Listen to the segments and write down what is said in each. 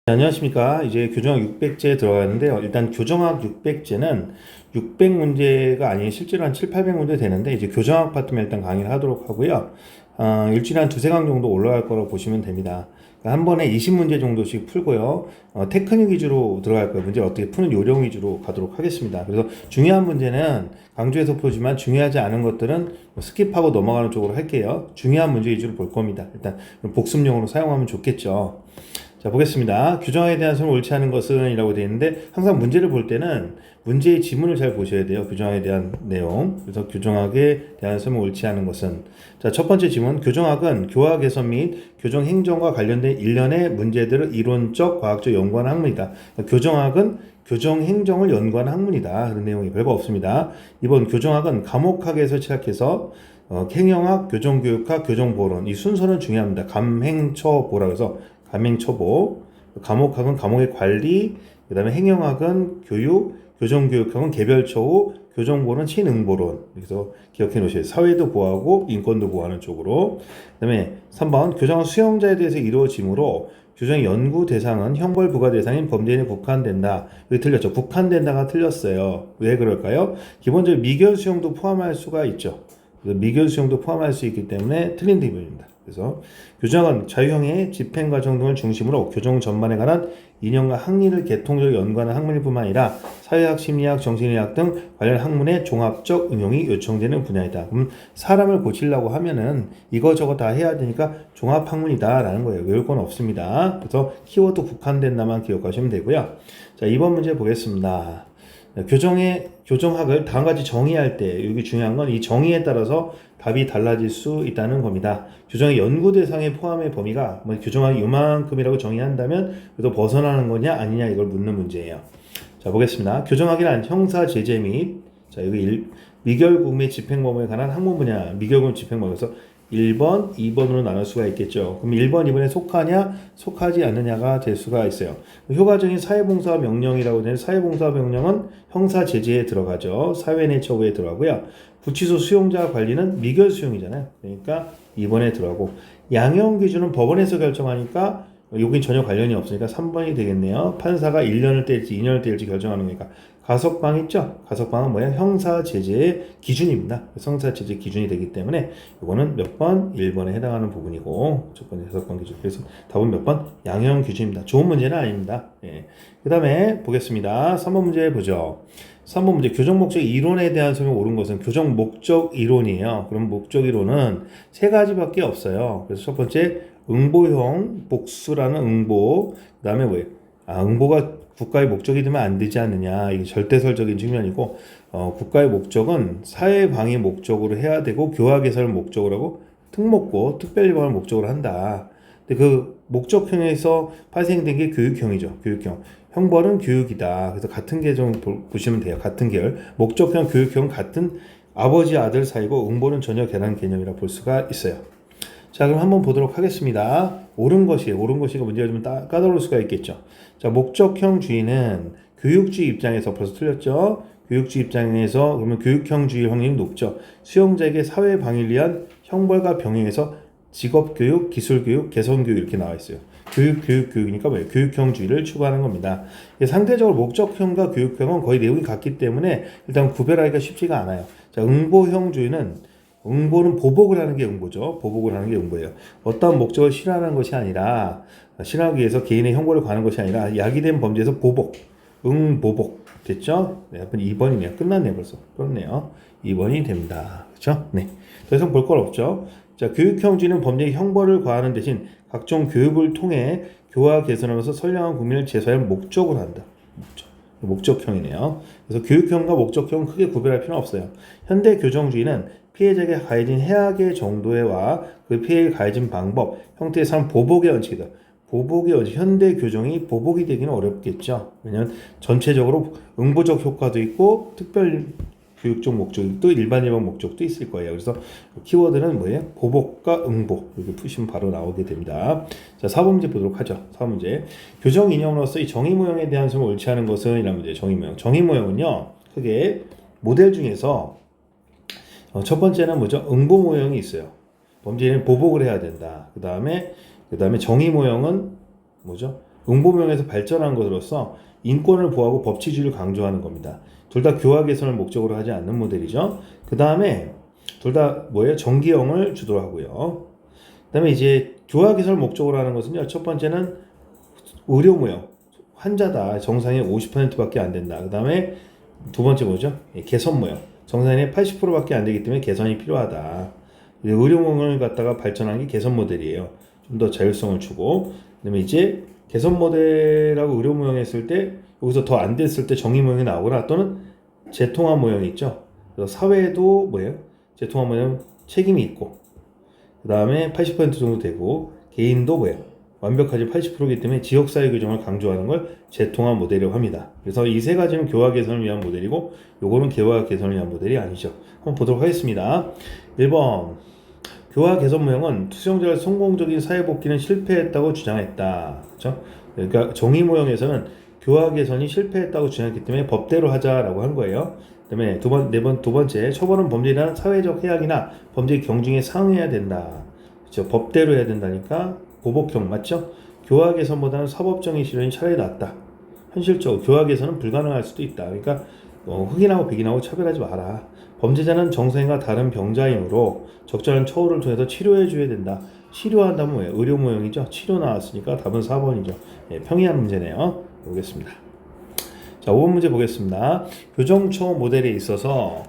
네, 안녕하십니까. 이제 교정학 600제 들어가는데요. 일단 교정학 600제는 600문제가 아닌 실제로 한 7, 800문제 되는데 이제 교정학 파트만 일단 강의를 하도록 하고요. 일주일에 한 두세 강 정도 올라갈 거라고 보시면 됩니다. 그러니까 한 번에 20문제 정도씩 풀고요. 테크닉 위주로 들어갈 거예요. 문제 어떻게 푸는 요령 위주로 가도록 하겠습니다. 그래서 중요한 문제는 강조해서 풀지만 중요하지 않은 것들은 스킵하고 넘어가는 쪽으로 할게요. 중요한 문제 위주로 볼 겁니다. 일단 복습용으로 사용하면 좋겠죠. 자, 보겠습니다. 규정에 대한 설명 옳지 않은 것은 이라고 되어 있는데 항상 문제를 볼 때는 문제의 지문을 잘 보셔야 돼요. 규정에 대한 내용. 그래서 규정학에 대한 설명 옳지 않은 것은 자, 첫 번째 지문. 교정학은 교화 개선 및 교정 행정과 관련된 일련의 문제들을 이론적, 과학적 연구하는 학문이다. 그러니까 교정학은 교정 행정을 연구하는 학문이다. 그런 내용이 별거 없습니다. 이번 교정학은 과목학에서 시작해서 행정학, 교정교육학, 교정보론 이 순서는 중요합니다. 감행처보라고 해서 감행처보, 과목학은 과목의 관리, 그 다음에 행정학은 교육, 교정교육학은 개별처우, 교정보는 친응보론. 그래서 기억해 놓으셔야 돼요. 사회도 보호하고 인권도 보호하는 쪽으로. 그 다음에 3번 교정은 수용자에 대해서 이루어지므로 교정의 연구 대상은 형벌 부과 대상인 범죄인에 국한된다. 이게 틀렸죠. 국한된다가 틀렸어요. 왜 그럴까요? 기본적으로 미결 수용도 포함할 수가 있죠. 그래서 미결 수용도 포함할 수 있기 때문에 틀린 부분입니다. 그래서 교정은 자유형의 집행 과정 등을 중심으로 교정 전반에 관한 이념과 학리를 계통적으로 연구하는 학문일 뿐만 아니라 사회학, 심리학, 정신의학 등 관련 학문의 종합적 응용이 요청되는 분야이다. 그럼 사람을 고치려고 하면은 이거저거 다 해야 되니까 종합학문이다라는 거예요. 외울 건 없습니다. 그래서 키워드 국한된다만 기억하시면 되고요. 자, 2번 문제 보겠습니다. 교정학을 다음 같이 정의할 때 여기 중요한 건 이 정의에 따라서 답이 달라질 수 있다는 겁니다. 교정의 연구 대상의 포함의 범위가 교정학이 요만큼이라고 정의한다면 그래도 벗어나는 거냐 아니냐 이걸 묻는 문제예요. 자, 보겠습니다. 교정학이란 형사 제재 및 자, 여기 미결국 및 집행범위에 관한 학문 분야, 미결국 집행범위에서 1번, 2번으로 나눌 수가 있겠죠. 그럼 1번, 2번에 속하냐, 속하지 않느냐가 될 수가 있어요. 효과적인 사회봉사 명령이라고 되는 사회봉사 명령은 형사 제재에 들어가죠. 사회 내 처우에 들어가고요. 구치소 수용자 관리는 미결 수용이잖아요. 그러니까 2번에 들어가고 양형 기준은 법원에서 결정하니까 여긴 전혀 관련이 없으니까 3번이 되겠네요. 판사가 1년을 때릴지 2년을 때릴지 결정하는 거니까 가석방 있죠? 가석방은 뭐야? 형사제재의 기준입니다. 형사제재 기준이 되기 때문에 이거는 몇 번? 1번에 해당하는 부분이고 첫 번째 가석방 기준. 그래서 답은 몇 번? 양형 기준입니다. 좋은 문제는 아닙니다. 예. 그 다음에 보겠습니다. 3번 문제 보죠. 3번 문제 교정 목적 이론에 대한 설명 옳은 것은 교정 목적 이론이에요. 그럼 목적 이론은 세 가지밖에 없어요. 그래서 첫 번째 응보형 복수라는 응보. 그 다음에 뭐예요? 응보가 국가의 목적이 되면 안 되지 않느냐. 이게 절대설적인 측면이고, 국가의 목적은 사회 방위 목적으로 해야 되고, 교화 개선을 목적으로 하고, 특목고, 특별일반을 목적으로 한다. 근데 그 목적형에서 파생된 게 교육형이죠. 교육형. 형벌은 교육이다. 그래서 같은 계정 보시면 돼요. 같은 계열. 목적형, 교육형 같은 아버지 아들 사이고, 응보는 전혀 다른 개념이라 볼 수가 있어요. 자, 그럼 한번 보도록 하겠습니다. 옳은 것이에요. 옳은 것이가 문제가 좀 까다로울 수가 있겠죠. 자, 목적형주의는 교육주의 입장에서 벌써 틀렸죠. 교육주의 입장에서 그러면 교육형주의 확률이 높죠. 수용자에게 사회 방위를 위한 형벌과 병행해서 직업교육, 기술교육, 개선교육 이렇게 나와 있어요. 교육이니까 뭐예요? 교육형주의를 추구하는 겁니다. 상대적으로 목적형과 교육형은 거의 내용이 같기 때문에 일단 구별하기가 쉽지가 않아요. 자, 응보형주의는 응보는 보복을 하는 게 응보죠. 보복을 하는 게 응보예요. 어떠한 목적을 실현하는 것이 아니라 실현하기 위해서 개인의 형벌을 가는 것이 아니라 야기된 범죄에서 보복, 응보복 됐죠? 네, 2번이네요. 끝났네요. 벌써 그렇네요. 2번이 됩니다. 그렇죠? 네. 더 이상 볼 건 없죠. 자, 교육형주의는 범죄의 형벌을 과하는 대신 각종 교육을 통해 교화 개선하면서 선량한 국민을 제소할 목적으로 한다. 목적형이네요. 그래서 교육형과 목적형은 크게 구별할 필요는 없어요. 현대 교정주의는 피해자에게 가해진 해악의 정도와 그 피해에 가해진 방법, 형태의 삶 보복의 원칙이다. 보복의 원칙, 현대 교정이 보복이 되기는 어렵겠죠. 왜냐하면 전체적으로 응보적 효과도 있고 특별 교육적 목적도 일반 목적도 있을 거예요. 그래서 키워드는 뭐예요? 보복과 응보 이렇게 푸시면 바로 나오게 됩니다. 자, 4번 문제 보도록 하죠. 4번 문제. 교정 이념으로서 이 정의 모형에 대한 설명 옳지 않은 것은 이라는 문제. 정의 모형. 정의 모형은요. 크게 모델 중에서 첫 번째는 뭐죠? 응보 모형이 있어요. 범죄인은 보복을 해야 된다. 그 다음에 정의 모형은 뭐죠? 응보명에서 발전한 것으로서 인권을 보호하고 법치주의를 강조하는 겁니다. 둘 다 교화 개선을 목적으로 하지 않는 모델이죠. 그 다음에 둘 다 뭐예요? 정기형을 주도로 하고요. 그 다음에 이제 교화 개선을 목적으로 하는 것은요. 첫 번째는 의료 무형, 환자다. 정상의 50%밖에 안 된다. 그 다음에 두 번째 뭐죠? 개선 무형, 정상의 80%밖에 안 되기 때문에 개선이 필요하다. 의료무형을 갖다가 발전한 게 개선 모델이에요. 좀 더 자율성을 주고, 그다음에 이제 개선 모델하고 의료 모형 했을 때 여기서 더 안 됐을 때 정의 모형이 나오거나 또는 재통합 모형이 있죠. 그래서 사회도 뭐예요? 재통합 모형 책임이 있고, 그 다음에 80% 정도 되고, 개인도 뭐예요? 완벽하지 80%이기 때문에 지역사회 규정을 강조하는 걸 재통합 모델이라고 합니다. 그래서 이 세 가지는 교화 개선을 위한 모델이고, 요거는 교화 개선을 위한 모델이 아니죠. 한번 보도록 하겠습니다. 1번. 교화 개선 모형은 수용자의 성공적인 사회 복귀는 실패했다고 주장했다. 그렇죠? 그러니까 정의 모형에서는 교화 개선이 실패했다고 주장했기 때문에 법대로 하자라고 한 거예요. 그다음에 두 번째, 처벌은 범죄나 사회적 해악이나 범죄 경중에 상응해야 된다. 그렇죠? 법대로 해야 된다니까 보복형 맞죠? 교화 개선보다는 사법적인 실현이 차라리 낫다. 현실적으로 교화 개선은 불가능할 수도 있다. 그러니까 흑인하고 백인하고 차별하지 마라. 범죄자는 정상인과 다른 병자이므로 적절한 처우를 통해서 치료해 줘야 된다. 치료한다면 뭐예요? 의료 모형이죠. 치료 나왔으니까 답은 4번이죠. 예, 평이한 문제네요. 보겠습니다. 자, 5번 문제 보겠습니다. 교정처우 모델에 있어서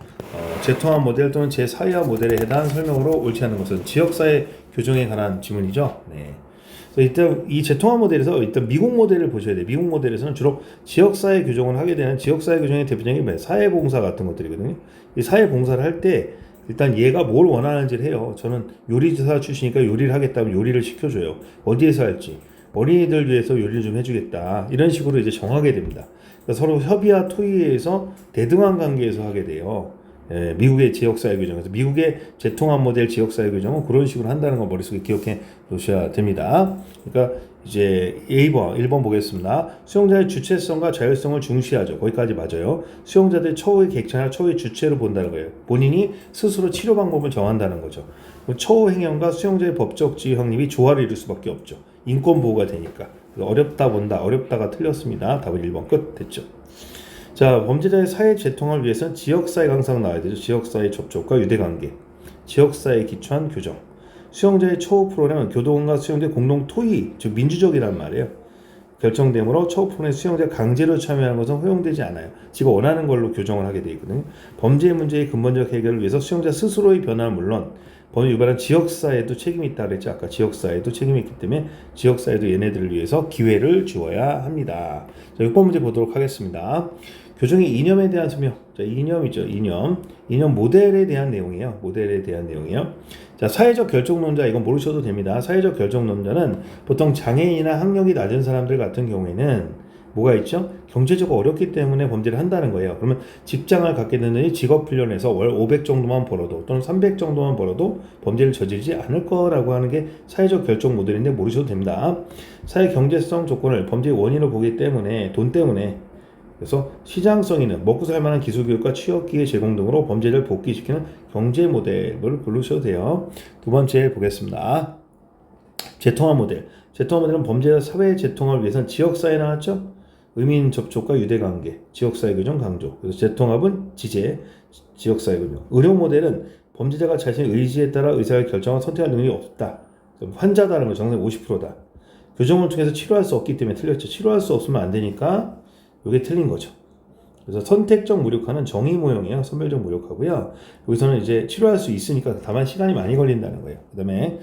재통합 모델 또는 재사회화 모델에 해당한 설명으로 옳지 않은 것은 지역사회 교정에 관한 지문이죠. 네. 일단 이 재통합 모델에서 일단 미국 모델을 보셔야 돼요. 미국 모델에서는 주로 지역사회 교정을 하게 되는 지역사회 교정의 대표적인 게 뭐예요? 사회봉사 같은 것들이거든요. 이 사회봉사를 할 때 일단 얘가 뭘 원하는지를 해요. 저는 요리사 출신이니까 요리를 하겠다면 요리를 시켜줘요. 어디에서 할지. 어린이들 위해서 요리를 좀 해주겠다. 이런 식으로 이제 정하게 됩니다. 그러니까 서로 협의와 토의에서 대등한 관계에서 하게 돼요. 예, 미국의 지역사회 규정에서 미국의 재통합 모델 지역사회 규정은 그런 식으로 한다는 거 머릿속에 기억해 놓으셔야 됩니다. 그러니까 이제 1번 보겠습니다. 수용자의 주체성과 자율성을 중시하죠. 거기까지 맞아요. 수용자들 처우의 객체나 처우의 주체로 본다는 거예요. 본인이 스스로 치료 방법을 정한다는 거죠. 처우 행위과 수용자의 법적 지위 확립이 조화를 이룰 수밖에 없죠. 인권 보호가 되니까. 어렵다 본다. 어렵다가 틀렸습니다. 답은 1번 끝. 됐죠. 자, 범죄자의 사회 재통합을 위해서는 지역사회가 항상 나와야 되죠. 지역사회 접촉과 유대관계, 지역사회에 기초한 교정. 수용자의 처우 프로그램은 교도관과 수용자의 공동 토의, 즉 민주적이란 말이에요. 결정되므로 처우 프로그램에 수용자가 강제로 참여하는 것은 허용되지 않아요. 지가 원하는 걸로 교정을 하게 되어 있거든요. 범죄 문제의 근본적 해결을 위해서 수용자 스스로의 변화는 물론 범죄 유발한 지역사회도 책임이 있다 그랬죠. 아까 지역사회도 책임이 있기 때문에 지역사회도 얘네들을 위해서 기회를 주어야 합니다. 자, 6번 문제 보도록 하겠습니다. 교정의 이념에 대한 설명. 자, 이념이죠. 이념 모델에 대한 내용이에요. 모델에 대한 내용이에요. 자, 사회적 결정론자 이건 모르셔도 됩니다. 사회적 결정론자는 보통 장애인이나 학력이 낮은 사람들 같은 경우에는 뭐가 있죠? 경제적으로 어렵기 때문에 범죄를 한다는 거예요. 그러면 직장을 갖게 되느니 직업 훈련에서 월 500 정도만 벌어도 또는 300 정도만 벌어도 범죄를 저지르지 않을 거라고 하는 게 사회적 결정 모델인데 모르셔도 됩니다. 사회 경제성 조건을 범죄의 원인으로 보기 때문에 돈 때문에 그래서 시장성 있는 먹고 살만한 기술교육과 취업기회 제공 등으로 범죄를 복귀시키는 경제 모델을 부르셔도 돼요. 두 번째 보겠습니다. 재통합 모델. 재통합 모델은 범죄자 사회 재통합을 위해서는 지역사회 나왔죠? 의민 접촉과 유대관계, 지역사회 규정 강조. 그래서 재통합은 지제, 지역사회 규정. 의료 모델은 범죄자가 자신의 의지에 따라 의사를 결정하고 선택할 능력이 없다. 환자다라는 거 정상 50%다. 교정을 통해서 치료할 수 없기 때문에 틀렸죠. 치료할 수 없으면 안 되니까 이게 틀린 거죠. 그래서 선택적 무력화는 정의 모형이에요. 선별적 무력화고요. 여기서는 이제 치료할 수 있으니까 다만 시간이 많이 걸린다는 거예요. 그 다음에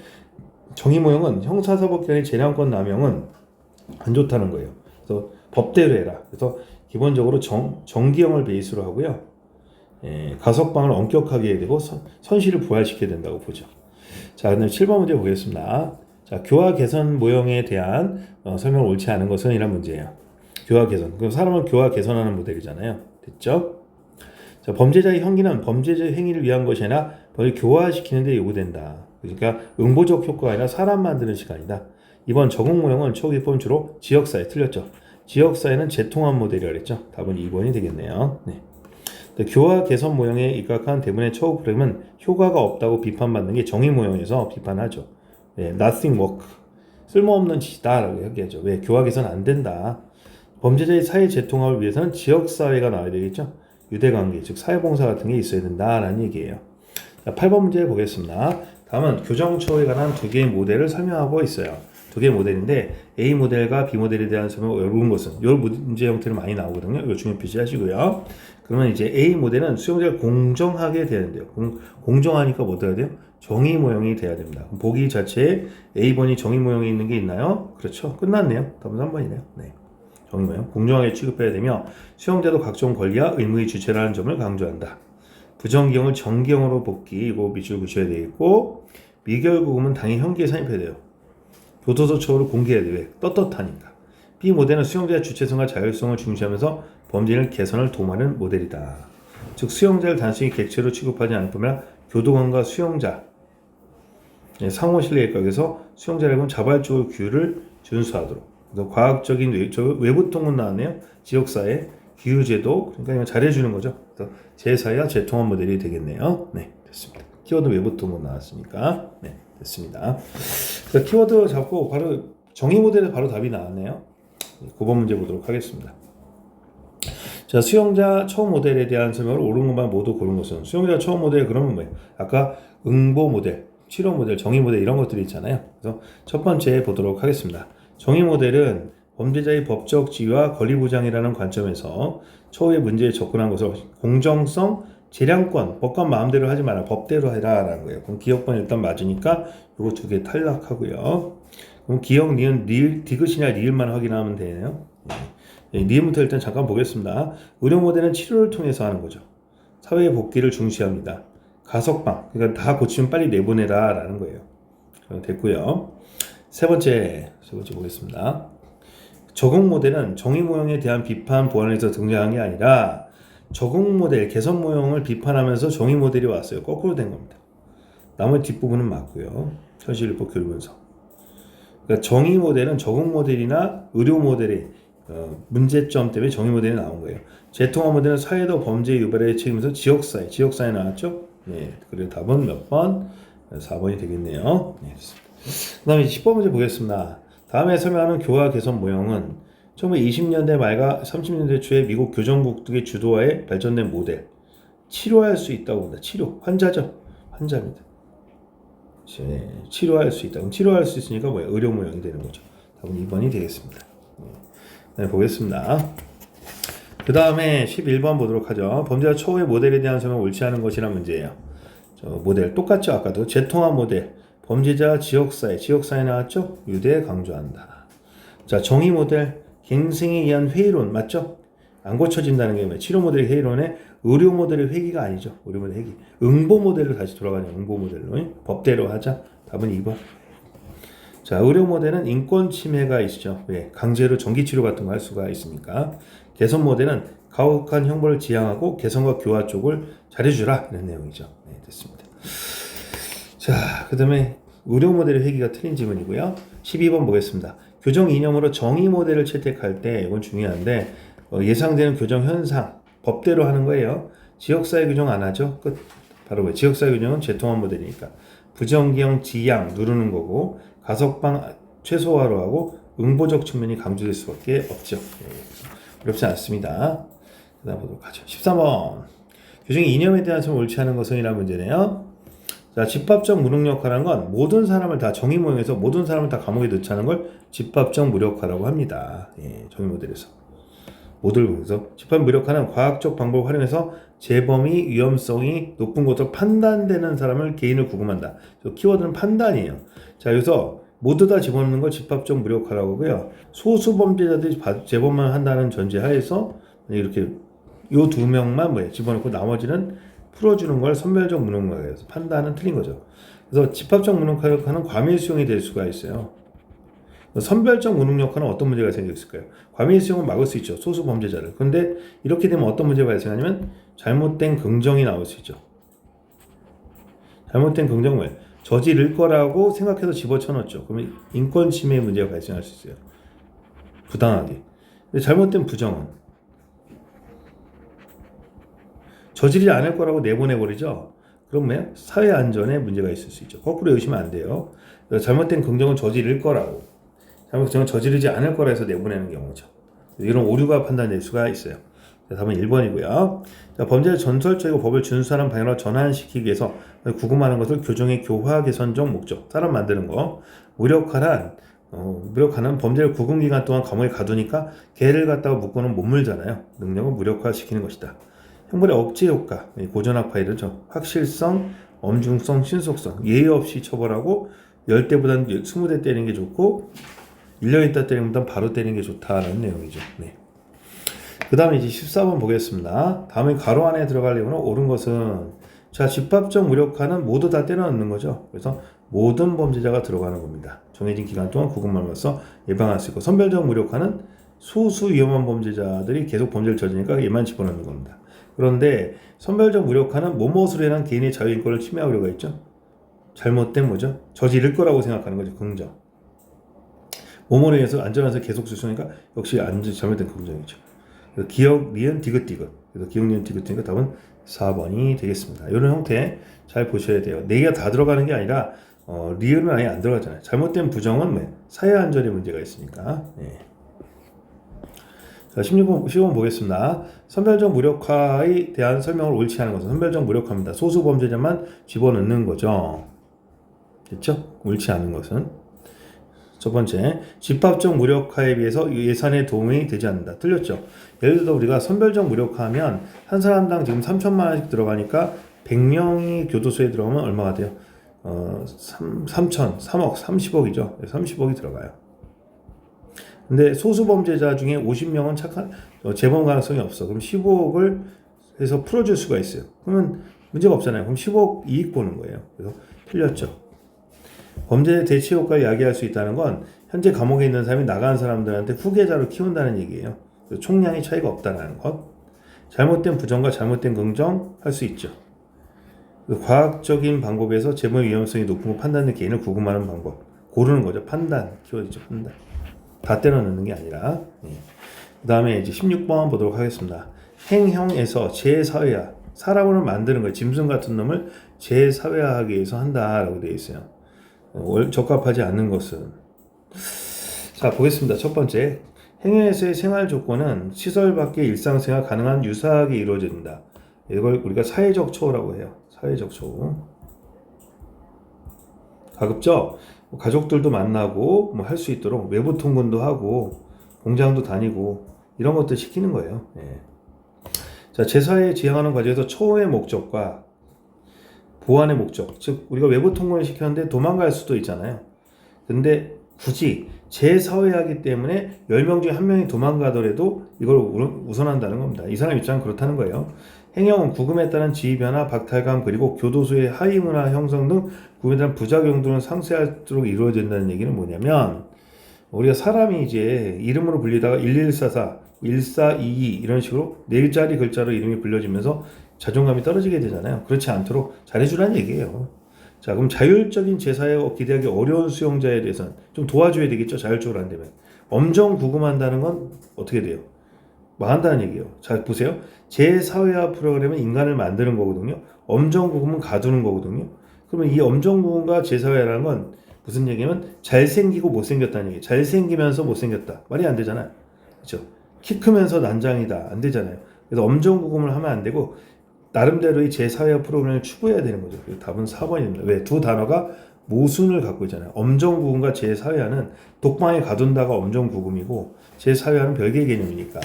정의 모형은 형사사법기관의 재량권 남용은 안 좋다는 거예요. 그래서 법대로 해라. 그래서 기본적으로 정기형을 베이스로 하고요. 가석방을 엄격하게 해야 되고 선실을 부활시켜야 된다고 보죠. 자, 그다음에 7번 문제 보겠습니다. 자, 교화 개선 모형에 대한 설명을 옳지 않은 것은 이런 문제예요. 교화 개선. 그럼 사람은 교화 개선하는 모델이잖아요. 됐죠? 자, 범죄자의 형기는 범죄자의 행위를 위한 것이 아니라 법을 교화시키는 데 요구된다. 그러니까 응보적 효과가 아니라 사람 만드는 시간이다. 이번 적응 모형은 초기법은 주로 지역사회 틀렸죠. 지역사회는 재통합 모델이라고 했죠. 답은 2번이 되겠네요. 네. 교화 개선 모형에 입각한 대부분의 처우 프로그램은 효과가 없다고 비판받는 게 정의 모형에서 비판하죠. 네, nothing work. 쓸모없는 짓이다라고 얘기하죠. 왜? 교학에서는 안 된다. 범죄자의 사회 재통합을 위해서는 지역사회가 나와야 되겠죠. 유대관계, 즉 사회봉사 같은 게 있어야 된다라는 얘기예요. 자, 8번 문제 보겠습니다. 다음은 교정처에 관한 두 개의 모델을 설명하고 있어요. 두 개의 모델인데 A 모델과 B 모델에 대한 설명을 어려운 것은 이 문제 형태로 많이 나오거든요. 이거 중요 표시하시고요. 그러면 이제 A 모델은 수용자를 공정하게 돼야 된대요. 공정하니까 뭐 돼야 돼요? 정의 모형이 돼야 됩니다. 보기 자체에 A번이 정의 모형이 있는 게 있나요? 그렇죠. 끝났네요. 답은 3번이네요. 네. 정의 모형. 공정하게 취급해야 되며 수용자도 각종 권리와 의무의 주체라는 점을 강조한다. 부정기형을 정기형으로 복귀, 밑줄 붙여야 되겠고 미결구금은 당연히 형기에 산입해야 돼요. 교도소처로 공개해야 돼. 왜? 떳떳하니까. B 모델은 수용자의 주체성과 자율성을 중시하면서 범죄를 개선을 도모하는 모델이다. 즉 수용자를 단순히 객체로 취급하지 않을 뿐만 교도관과 수용자 상호 신뢰에 각에서 수용자라고는 자발적으로 규율을 준수하도록. 그래서 과학적인 외부 통은 나왔네요. 지역사회 기후제도 그러니까 이건 잘해주는 거죠. 그래서 제사회와 재통합 모델이 되겠네요. 네, 됐습니다. 키워드 외부 통은 나왔으니까 네, 됐습니다. 키워드 잡고 바로 정의 모델에 바로 답이 나왔네요. 9번 문제 보도록 하겠습니다. 자, 수용자 처음 모델에 대한 설명을 옳은 것만 모두 고른 것은 수용자 처음 모델 그러면 뭐예요? 아까 응보 모델, 치료 모델, 정의 모델 이런 것들이 있잖아요. 그래서 첫 번째 보도록 하겠습니다. 정의 모델은 범죄자의 법적 지위와 권리 보장이라는 관점에서 처우의 문제에 접근한 것을 공정성, 재량권, 법관 마음대로 하지 마라, 법대로 해라 라는 거예요. 그럼 기억번 일단 맞으니까 이거 두 개 탈락하고요. 그럼 기억, 니은, 리을, 디귿이냐 리을만 확인하면 되네요. 니은부터 일단 잠깐 보겠습니다. 의료 모델은 치료를 통해서 하는 거죠. 사회 복귀를 중시합니다. 가석방, 그러니까 다 고치면 빨리 내보내라 라는 거예요. 됐고요. 세 번째 보겠습니다. 적응 모델은 정의 모형에 대한 비판 보완에서 등장한 게 아니라 적응 모델, 개선 모형을 비판하면서 정의 모델이 왔어요. 거꾸로 된 겁니다. 나머지 뒷부분은 맞고요. 현실일법 교류분석. 그러니까 정의 모델은 적응 모델이나 의료 모델의 문제점 때문에 정의 모델이 나온 거예요. 재통합 모델은 사회도 범죄 유발에 책임져서 지역사회 나왔죠? 네, 그래서 답은 몇 번? 4번이 되겠네요. 네, 그 다음에 10번 문제 보겠습니다. 다음에 설명하는 교화 개선 모형은 1920년대 말과 30년대 초에 미국 교정국의 주도하에 발전된 모델. 치료할 수 있다고 봅니다. 치료. 환자죠. 환자입니다. 치료할 수 있다. 그럼 치료할 수 있으니까 뭐예요? 의료 모형이 되는 거죠. 답은 2번이 되겠습니다. 네, 보겠습니다. 그 다음에 11번 보도록 하죠. 범죄자 처우의 모델에 대한 설명을 옳지 않은 것이란 문제예요. 모델 똑같죠. 아까도 재통합 모델. 범죄자 지역사회 나왔죠? 유대 강조한다. 자, 정의 모델, 갱생에 의한 회의론 맞죠? 안 고쳐진다는 게 뭐예요? 치료 모델 회의론에 의료 모델의 회기가 아니죠. 의료 모델 회기. 응보 모델로 다시 돌아가냐? 응보 모델로 법대로 하자. 답은 2번. 자, 의료 모델은 인권 침해가 있죠. 왜? 강제로 전기 치료 같은 거 할 수가 있으니까. 개선 모델은 가혹한 형벌을 지향하고 개선과 교화 쪽을 잘해주라 이런 내용이죠. 네, 됐습니다. 자, 그 다음에 의료 모델의 회기가 틀린 지문이고요. 12번 보겠습니다. 교정 이념으로 정의 모델을 채택할 때 이건 중요한데 예상되는 교정 현상 법대로 하는 거예요. 지역사회 규정 안 하죠. 끝. 바로 왜? 지역사회 규정은 재통합 모델이니까 부정기형 지양 누르는 거고 가석방 최소화로 하고 응보적 측면이 강조될 수밖에 없죠. 어렵지 않습니다. 그 다음 보도록 하죠. 13번 교정의 이념에 대한 설명을 옳지 않은 것은 이라는 문제네요. 자, 집합적 무능력화라는 건 모든 사람을 다 정의 모형에서 모든 사람을 다 감옥에 넣자는 걸 집합적 무력화라고 합니다. 예, 정의 모델에서 모델을 보면서 집합 무력화는 과학적 방법을 활용해서 재범이 위험성이 높은 것으로 판단되는 사람을 개인을 구금한다. 키워드는 판단이에요. 자, 여기서 모두 다 집어넣는 걸 집합적 무력화라고 하고요. 소수 범죄자들이 재범만 한다는 전제하에서 이렇게 요 두 명만 뭐예요? 집어넣고 나머지는 풀어주는 걸 선별적 무능력화해서 판단은 틀린 거죠. 그래서 집합적 무능력화는 과밀 수용이 될 수가 있어요. 선별적 무능력화는 어떤 문제가 생겼을까요? 과밀 수용은 막을 수 있죠. 소수 범죄자를. 그런데 이렇게 되면 어떤 문제가 발생하냐면 잘못된 긍정이 나올 수 있죠. 잘못된 긍정은 뭐예요? 저지를 거라고 생각해서 집어쳐넣었죠. 그러면 인권 침해 문제가 발생할 수 있어요. 부당하게. 근데 잘못된 부정은 저지르지 않을 거라고 내보내버리죠. 그러면 사회 안전에 문제가 있을 수 있죠. 거꾸로 여기시면 안 돼요. 잘못된 긍정은 저지를 거라고. 잘못을 저지르지 않을 거라 해서 내보내는 경우죠. 이런 오류가 판단될 수가 있어요. 자, 답은 1번이고요. 자, 범죄를 전설적이고 법을 준수하는 방향으로 전환시키기 위해서 구금하는 것을 교정의 교화 개선적 목적, 사람 만드는 거. 무력화는 범죄를 구금 기간 동안 감옥에 가두니까 개를 갖다가 묶고는 못 물잖아요. 능력을 무력화시키는 것이다. 형벌의 억제 효과, 고전학파에 이르죠. 확실성, 엄중성, 신속성, 예의 없이 처벌하고 10대보다는 20대 때리는 게 좋고 1년 있다 때리는 것보다 바로 때리는 게 좋다라는 내용이죠. 네. 그 다음에 이제 14번 보겠습니다. 다음에 가로 안에 들어가려면 옳은 것은 자, 집합적 무력화는 모두 다 때려 넣는 거죠. 그래서 모든 범죄자가 들어가는 겁니다. 정해진 기간 동안 구금함으로써 예방할 수 있고, 선별적 무력화는 소수 위험한 범죄자들이 계속 범죄를 저지르니까 얘만 집어넣는 겁니다. 그런데 선별적 무력화는 뭐뭇으로 인한 개인의 자유인권을 침해하려고 했죠. 잘못된 뭐죠? 저지를 거라고 생각하는 거죠. 긍정. 뭐뭐로 인해서 안전해서 계속 수수니까 역시 잘못된 긍정이죠. 기억, 니은, 디귿. 그래서 기억, 니은, 디귿이니까 답은 4번이 되겠습니다. 이런 형태 잘 보셔야 돼요. 4개가 다 들어가는 게 아니라 리을은 아예 안 들어가잖아요. 잘못된 부정은 사회 안전에 문제가 있으니까. 네. 자, 15번 보겠습니다. 선별적 무력화에 대한 설명을 옳지 않은 것은 선별적 무력화입니다. 소수 범죄자만 집어넣는 거죠. 됐죠? 옳지 않은 것은. 첫 번째, 집합적 무력화에 비해서 예산에 도움이 되지 않는다. 틀렸죠? 예를 들어 우리가 선별적 무력화하면 한 사람당 지금 3천만 원씩 들어가니까 100명이 교도소에 들어가면 얼마가 돼요? 3억, 30억이죠. 30억이 들어가요. 근데 소수범죄자 중에 50명은 재범 가능성이 없어. 그럼 15억을 해서 풀어줄 수가 있어요. 그러면 문제가 없잖아요. 그럼 10억 이익 보는 거예요. 그래서 틀렸죠. 범죄 대체 효과를 야기할 수 있다는 건 현재 감옥에 있는 사람이 나간 사람들한테 후계자로 키운다는 얘기예요. 총량이 차이가 없다는 것. 잘못된 부정과 잘못된 긍정 할 수 있죠. 과학적인 방법에서 재범의 위험성이 높은 거 판단된 개인을 구금하는 방법. 고르는 거죠. 판단. 키워드죠. 판단. 다 때려 넣는 게 아니라. 그 다음에 이제 16번 보도록 하겠습니다. 행형에서 재사회화. 사람을 만드는 거예요. 짐승 같은 놈을 재사회화하기 위해서 한다라고 되어 있어요. 적합하지 않는 것은. 자, 보겠습니다. 첫 번째. 행위에서의 생활 조건은 시설 밖의 일상생활 가능한 유사하게 이루어진다. 이걸 우리가 사회적 처우라고 해요. 사회적 처우. 가급적 가족들도 만나고 할 수 있도록 외부 통근도 하고 공장도 다니고 이런 것들 시키는 거예요. 예. 자, 제사에 지향하는 과정에서 처우의 목적과 보완의 목적, 즉 우리가 외부 통근을 시켰는데 도망갈 수도 있잖아요. 근데 굳이 재사회하기 때문에 10명 중에 1명이 도망가더라도 이걸 우선한다는 겁니다. 이 사람 입장은 그렇다는 거예요. 행형은 구금에 따른 지휘변화, 박탈감, 그리고 교도소의 하위문화 형성 등 구금에 따른 부작용들은 상쇄하도록 이루어진다는 얘기는 뭐냐면, 우리가 사람이 이제 이름으로 불리다가 1144, 1422 이런 식으로 4자리 글자로 이름이 불려지면서 자존감이 떨어지게 되잖아요. 그렇지 않도록 잘해주라는 얘기예요. 자, 그럼 자율적인 재사에 기대하기 어려운 수용자에 대해서는 좀 도와줘야 되겠죠. 자율적으로 안 되면. 엄정 구금한다는 건 어떻게 돼요? 망한다는 얘기예요. 자, 보세요. 재사회화 프로그램은 인간을 만드는 거거든요. 엄정 구금은 가두는 거거든요. 그러면 이 엄정 구금과 재사회화라는 건 무슨 얘기냐면 잘생기고 못생겼다는 얘기예요. 잘생기면서 못생겼다. 말이 안 되잖아요. 그렇죠? 키 크면서 난장이다. 안 되잖아요. 그래서 엄정 구금을 하면 안 되고 나름대로의 재사회화 프로그램을 추구해야 되는 거죠. 답은 4번입니다. 왜? 두 단어가 모순을 갖고 있잖아요. 엄정구금과 재사회화는 독방에 가둔다가 엄정구금이고 재사회화는 별개의 개념이니까.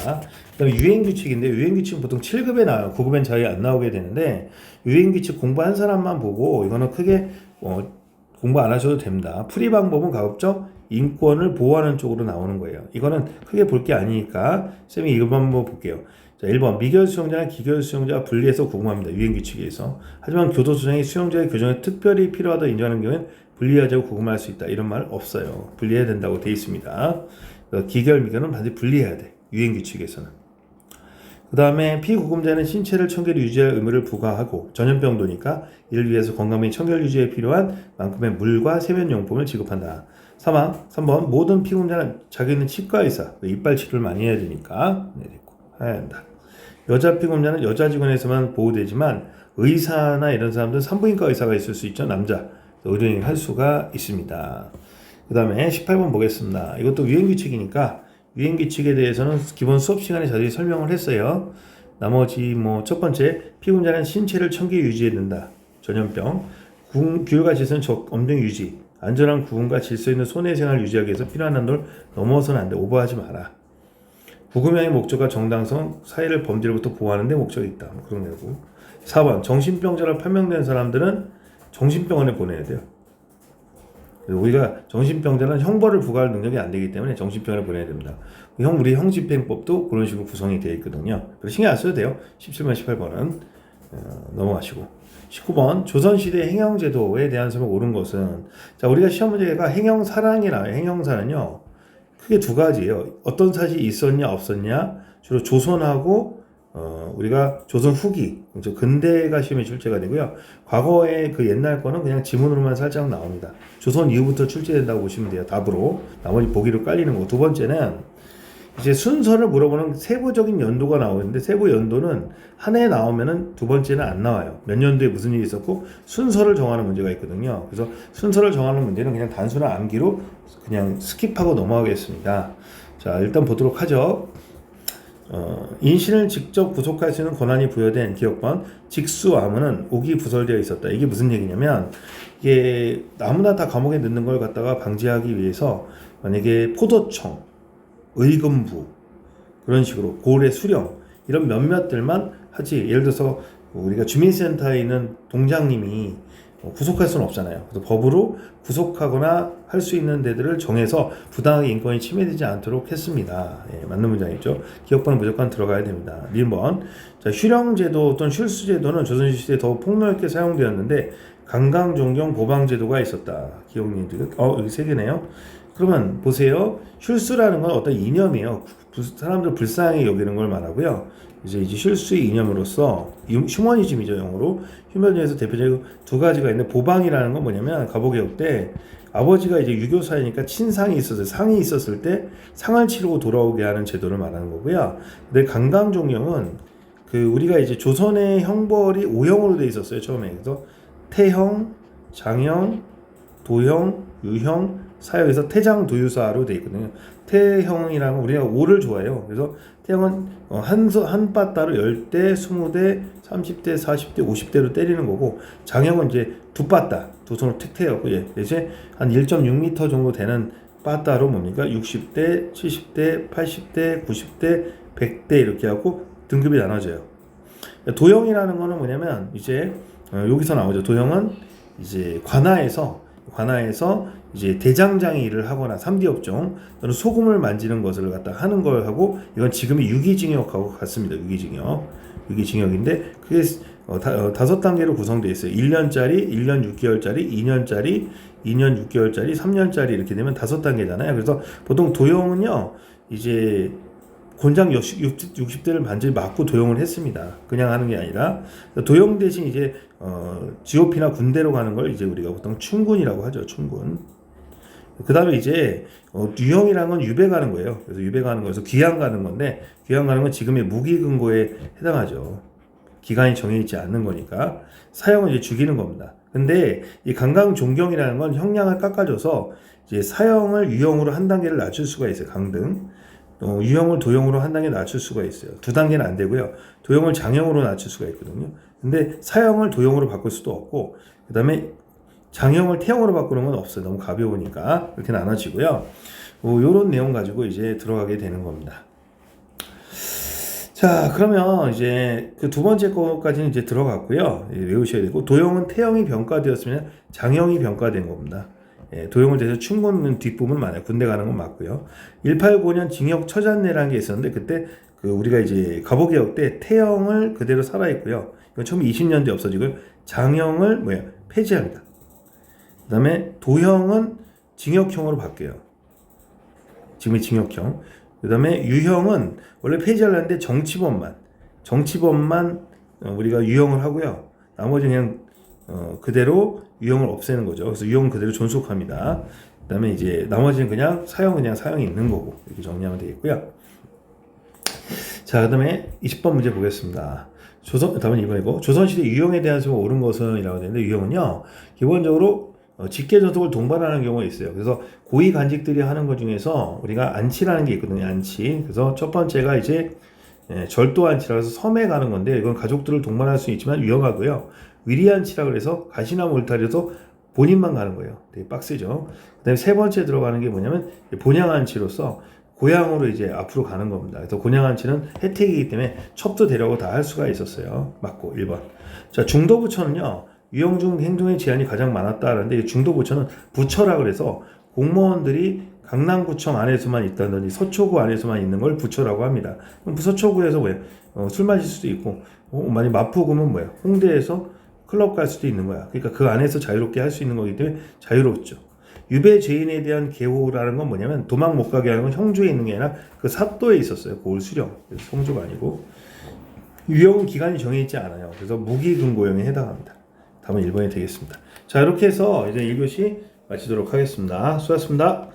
그다음에 유행규칙인데 유행규칙은 보통 7급에 나와요. 9급엔 잘 안 나오게 되는데 유행규칙 공부한 사람만 보고 이거는 크게 공부 안 하셔도 됩니다. 풀이 방법은 가급적 인권을 보호하는 쪽으로 나오는 거예요. 이거는 크게 볼 게 아니니까 쌤이 이거 한번 볼게요. 자, 1번 미결 수용자나 기결 수용자가 분리해서 구금합니다. 유행규칙에서. 하지만 교도소장이 수용자의 교정에 특별히 필요하다 인정하는 경우에는 분리하자고 구금할 수 있다. 이런 말 없어요. 분리해야 된다고 되어 있습니다. 기결, 미결은 반드시 분리해야 돼. 유행규칙에서는. 그 다음에 피구금자는 신체를 청결히 유지할 의무를 부과하고 전염병도니까 이를 위해서 건강 및 청결 유지에 필요한 만큼의 물과 세면용품을 지급한다. 3번 모든 피구금자는 자기는 치과의사, 이빨 치료를 많이 해야 되니까 해야 한다. 여자 피고자는 여자 직원에서만 보호되지만 의사나 이런 사람들은 산부인과 의사가 있을 수 있죠. 남자 의료인을 할 수가 있습니다. 그 다음에 18번 보겠습니다. 이것도 유행규칙이니까 유행규칙에 대해서는 기본 수업 시간에 자세히 설명을 했어요. 나머지 첫 번째, 피임자는 신체를 청기에 유지해야 된다. 전염병. 규율과 질서는 엄정 유지. 안전한 구분과 질서 있는 손해 생활을 유지하기 위해서 필요한 한도를 넘어서는 안 돼. 오버하지 마라. 구금형의 목적과 정당성, 사회를 범죄로부터 보호하는 데 목적이 있다. 그런 거고. 4번, 정신병자로 판명된 사람들은 정신병원에 보내야 돼요. 우리가 정신병자는 형벌을 부과할 능력이 안 되기 때문에 정신병원에 보내야 됩니다. 우리 형집행법도 그런 식으로 구성이 되어 있거든요. 그래서 신경 안 써도 돼요. 17번, 18번은 넘어가시고. 19번, 조선시대 행형제도에 대한 설명 옳은 것은, 자, 우리가 시험 문제가 행형사랑이 나와요. 행형사는요, 크게 두 가지예요. 어떤 사실이 있었냐, 없었냐, 주로 조선하고 우리가 조선 후기, 근대가 시험에 출제가 되고요. 과거의 그 옛날 거는 그냥 지문으로만 살짝 나옵니다. 조선 이후부터 출제된다고 보시면 돼요. 답으로. 나머지 보기로 깔리는 거. 두 번째는 이제 순서를 물어보는 세부적인 연도가 나오는데, 세부 연도는 한 해 나오면은 두 번째는 안 나와요. 몇 년도에 무슨 일이 있었고 순서를 정하는 문제가 있거든요. 그래서 순서를 정하는 문제는 그냥 단순한 암기로 그냥 스킵하고 넘어가겠습니다. 자, 일단 보도록 하죠. 인신을 직접 구속할 수 있는 권한이 부여된 기억권, 직수암은 옥이 부설되어 있었다. 이게 무슨 얘기냐면, 이게 아무나 다 감옥에 넣는 걸 갖다가 방지하기 위해서 만약에 포도청, 의금부, 그런 식으로 고래 수령, 이런 몇몇들만 하지. 예를 들어서 우리가 주민센터에 있는 동장님이 구속할 수는 없잖아요. 그래서 법으로 구속하거나 할 수 있는 데들을 정해서 부당하게 인권이 침해되지 않도록 했습니다. 예, 맞는 문장이죠. 기억번은 무조건 들어가야 됩니다. 1번. 자, 휴령제도 또는 쉴수제도는 조선시대에 더욱 폭넓게 사용되었는데 강강종경 보방제도가 있었다. 기억님들, 여기 세 개네요. 그러면 보세요. 쉴수라는 건 어떤 이념이에요. 사람들 불쌍하게 여기는 걸 말하고요. 이제 쉴수의 이념으로서 휴머니즘이죠, 영어로. 휴머니즘에서 대표적으로 두 가지가 있는데, 보방이라는 건 뭐냐면 가보개혁 때 아버지가 이제 유교사이니까 친상이 있었을, 상이 있었을 때 상을 치르고 돌아오게 하는 제도를 말하는 거고요. 근데 강강종경은 우리가 이제 조선의 형벌이 5형으로 돼 있었어요, 처음에. 그래서 태형, 장형, 도형, 유형, 사형에서 태장도유사로 돼 있거든요. 태형이라면 우리가 5를 좋아해요. 그래서 태형은 한 빠따로 10대, 20대, 30대, 40대, 50대로 때리는 거고, 장형은 이제 두 빠따, 두 손으로 택 태였고, 이제 한 1.6m 정도 되는 빠따로 뭡니까? 60대, 70대, 80대, 90대, 100대 이렇게 하고 등급이 나눠져요. 도형이라는 거는 뭐냐면 이제 여기서 나오죠. 도형은 이제 관아에서 이제 대장장이 일을 하거나 3D 업종 또는 소금을 만지는 것을 갖다 하는 걸 하고, 이건 지금의 유기징역하고 같습니다. 유기징역인데 그게 5단계로 구성되어 있어요. 1년짜리, 1년 6개월짜리, 2년짜리, 2년 6개월짜리, 3년짜리 이렇게 되면 5단계잖아요. 그래서 보통 도형은요, 이제 곤장 60대를 반드시 맞고 도용을 했습니다. 그냥 하는 게 아니라 도용 대신 이제 GOP나 군대로 가는 걸 이제 우리가 보통 춘군이라고 하죠. 춘군. 그 다음에 이제 유형이라는 건 유배 가는 거예요. 그래서 유배 가는 거에서 귀양 가는 건데, 귀양 가는 건 지금의 무기근고에 해당하죠. 기간이 정해있지 않는 거니까. 사형은 이제 죽이는 겁니다. 근데 이 강강종경이라는 건 형량을 깎아줘서 이제 사형을 유형으로 한 단계를 낮출 수가 있어요. 강등. 유형을 도형으로 한 단계 낮출 수가 있어요. 두 단계는 안 되고요. 도형을 장형으로 낮출 수가 있거든요. 근데 사형을 도형으로 바꿀 수도 없고, 그 다음에 장형을 태형으로 바꾸는 건 없어요. 너무 가벼우니까. 이렇게 나눠지고요. 요런 내용 가지고 이제 들어가게 되는 겁니다. 자, 그러면 이제 그 두 번째 거까지는 이제 들어갔고요. 외우셔야 되고, 도형은 태형이 병가되었으면 장형이 병가된 겁니다. 도형을 대해서 충분한 뒷부분 많아요. 군대 가는 건 맞고요. 189년 징역 처잔내라는 게 있었는데, 그때 우리가 이제 갑오개혁 때 태형을 그대로 살아있고요. 이건 처음 20년대에 없어지고요. 장형을 폐지합니다. 그 다음에 도형은 징역형으로 바뀌어요. 지금의 징역형. 그 다음에 유형은 원래 폐지하려는데 정치범만 우리가 유형을 하고요. 나머지 그냥 그대로 유형을 없애는 거죠. 그래서 유형은 그대로 존속합니다. 그 다음에 이제 나머지는 그냥 사형이 있는 거고, 이렇게 정리하면 되겠고요. 자, 그 다음에 20번 문제 보겠습니다. 답은 2번이고, 조선시대 유형에 대한 수가 옳은 것은 이라고 되는데, 유형은요, 기본적으로 직계 전속을 동반하는 경우가 있어요. 그래서 고위 간직들이 하는 것 중에서 우리가 안치라는 게 있거든요. 안치. 그래서 첫 번째가 이제 절도 안치라 해서 섬에 가는 건데 이건 가족들을 동반할 수 있지만 위험하고요. 위리 안치라 그래서 가시나 몰탈에서 본인만 가는 거예요. 되게 빡세죠. 그다음에 세 번째 들어가는 게 뭐냐면 본향 안치로서 고향으로 이제 앞으로 가는 겁니다. 그래서 본향 안치는 혜택이기 때문에 첩도 데려고 다 할 수가 있었어요. 맞고 1번. 자, 중도부처는요. 유형중 행정의 제한이 가장 많았다는데 이 중도부처는 부처라 그래서 공무원들이 강남구청 안에서만 있다든지 서초구 안에서만 있는 걸 부처라고 합니다. 그럼 서초구에서 뭐예요? 술 마실 수도 있고 만약 마포구면 뭐예요? 홍대에서 클럽 갈 수도 있는 거야. 그러니까 그 안에서 자유롭게 할 수 있는 거기 때문에 자유롭죠. 유배 죄인에 대한 계호라는 건 뭐냐면 도망 못 가게 하는 건 형주에 있는 게 아니라 그 삽도에 있었어요. 고을 수령. 그래서 성주가 아니고 유형은 기간이 정해있지 않아요. 그래서 무기금고형에 해당합니다. 답은 1번이 되겠습니다. 자, 이렇게 해서 이제 1교시 마치도록 하겠습니다. 수고하셨습니다.